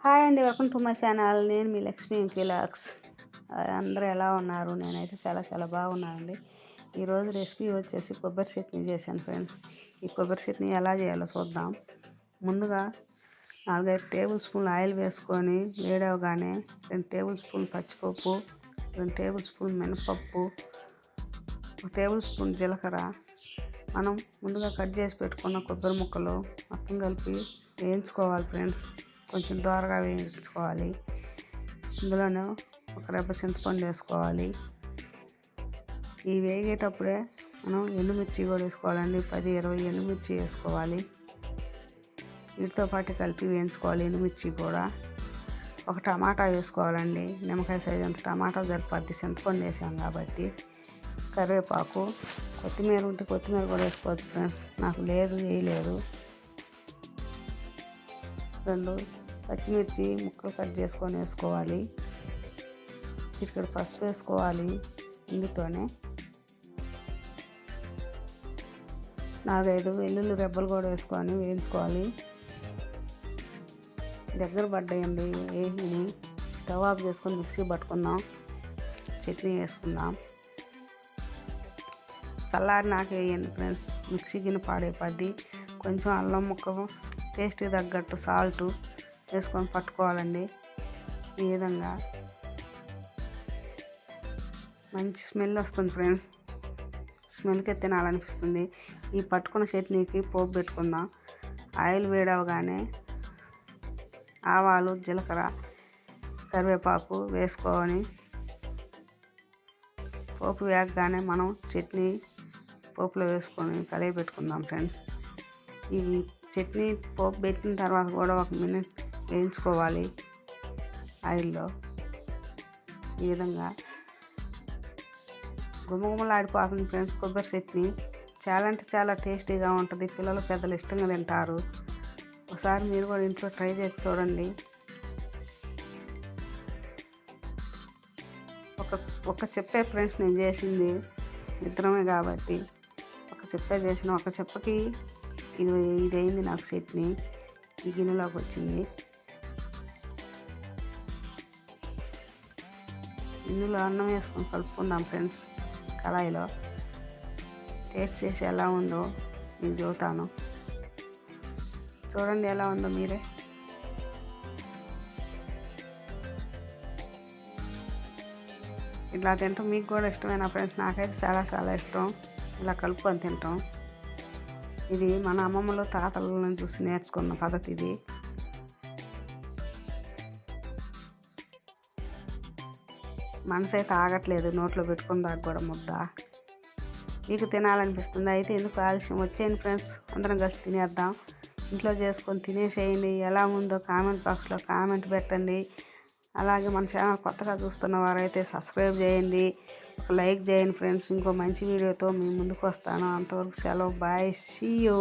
Hi అండి, welcome to my channel. నేను మీ Lakshmi vlogs. అందరూ ఎలా ఉన్నారు? నేనైతే చాలా బాగున్నానండి. ఈరోజు రెసిపీ వచ్చేసి కొబ్బరి చట్నీ చేశాను ఫ్రెండ్స్. ఈ కొబ్బరి చట్నీ ఎలా చేయాలో చూద్దాం. ముందుగా 4-5 టేబుల్ స్పూన్లు ఆయిల్ వేసుకొని వేడవగానే 2 టేబుల్ స్పూన్లు పచ్చిపప్పు, 2 టేబుల్ స్పూన్ మినపప్పు, 1 టేబుల్ స్పూన్ జీలకర్ర, మనం ముందుగా కట్ చేసి పెట్టుకున్న కొబ్బరి ముక్కలు మొత్తం కలిపి వేయించుకోవాలి ఫ్రెండ్స్. కొంచెం దోరగా వేయించుకోవాలి. ఇందులోనే ఒక రెబ్బ చింతపండు వేసుకోవాలి. ఈ వేగేటప్పుడే మనం ఎండుమిర్చి కూడా వేసుకోవాలండి. 10-20 ఎండుమిర్చి వేసుకోవాలి. వీటితో పాటు కలిపి వేయించుకోవాలి. ఎండుమిర్చి కూడా ఒక టమాటా వేసుకోవాలండి. నిమ్మకాయ సైజు అంత టమాటా సరిపోద్ది, చింతపండు వేసాం కాబట్టి. కరివేపాకు, కొత్తిమీర ఉంటే కొత్తిమీర కూడా వేసుకోవచ్చు ఫ్రెండ్స్. నాకు లేదు, వేయలేదు. 2 పచ్చిమిర్చి ముక్కలు కట్ చేసుకొని వేసుకోవాలి. చిటికెడు పసుపు వేసుకోవాలి. ఇందులోనే 4-5 వెల్లుల్లి రెబ్బలు కూడా వేసుకొని వేయించుకోవాలి. దగ్గర పడ్డాయండి. వేసి స్టవ్ ఆఫ్ చేసుకొని మిక్సీ పట్టుకుందాం. చట్నీ వేసుకుందాం. చల్లారి నాకు వేయండి ఫ్రెండ్స్. మిక్సీ గిన్నె పాడైపోద్ది. కొంచెం అల్లం ముక్క, టేస్ట్కి తగ్గట్టు సాల్ట్ వేసుకొని పట్టుకోవాలండి. ఈ విధంగా మంచి స్మెల్ వస్తుంది ఫ్రెండ్స్. స్మెల్కే తినాలనిపిస్తుంది. ఈ పట్టుకున్న చట్నీకి పోపు పెట్టుకుందాం. ఆయిల్ వేడవగానే ఆవాలు, జీలకర్ర, కరివేపాకు వేసుకొని పోపు వేగగానే మనం చట్నీ పోపులో వేసుకొని కలిపి పెట్టుకుందాం ఫ్రెండ్స్. ఈ చట్నీ పోపు పెట్టిన తర్వాత కూడా 1 మినిట్ వేయించుకోవాలి ఆయిల్లో. ఈ విధంగా గుమగుమలాడిపోతుంది ఫ్రెండ్స్. కొబ్బరి చట్నీ చాలా టేస్టీగా ఉంటుంది. పిల్లలు పెద్దలు ఇష్టంగా తింటారు. ఒకసారి మీరు కూడా ఇంట్లో ట్రై చేసి చూడండి. ఒక చెప్పే ఫ్రెండ్స్ నేను చేసింది, ఇద్దరమే కాబట్టి ఒక చెప్పే చేసిన. ఒక చెప్పకి ఇది అయింది నాకు చట్నీ. ఈ గిన్నెలోకి వచ్చింది. ఇందులో అన్నం వేసుకొని కలుపుకుందాం ఫ్రెండ్స్. కళాయిలో టేస్ట్ చేసి ఎలా ఉందో మీకు చెబుతాను. చూడండి ఎలా ఉందో మీరే. ఇట్లా తింటాం. మీకు కూడా ఇష్టమైన ఫ్రెండ్స్. నాకైతే చాలా ఇష్టం ఇలా కలుపుకొని తింటాం. ఇది మన అమ్మమ్మలు తాతలను చూసి నేర్చుకున్న పద్ధతి ఇది. మనసు అయితే ఆగట్లేదు, నోట్లో పెట్టుకుని దాకా కూడా ముద్ద. మీకు తినాలనిపిస్తుంది అయితే ఎందుకు ఆలస్యం, వచ్చేయండి ఫ్రెండ్స్. అందరం కలిసి తినేద్దాం. ఇంట్లో చేసుకొని తినేసేయండి. ఎలా ఉందో కామెంట్ బాక్స్లో కామెంట్ పెట్టండి. అలాగే మన ఛానల్ కొత్తగా చూస్తున్న వారైతే సబ్స్క్రైబ్ చేయండి, ఒక లైక్ చేయండి ఫ్రెండ్స్. ఇంకో మంచి వీడియోతో మీ ముందుకు వస్తాను. అంతవరకు సెలవు. Bye, see you.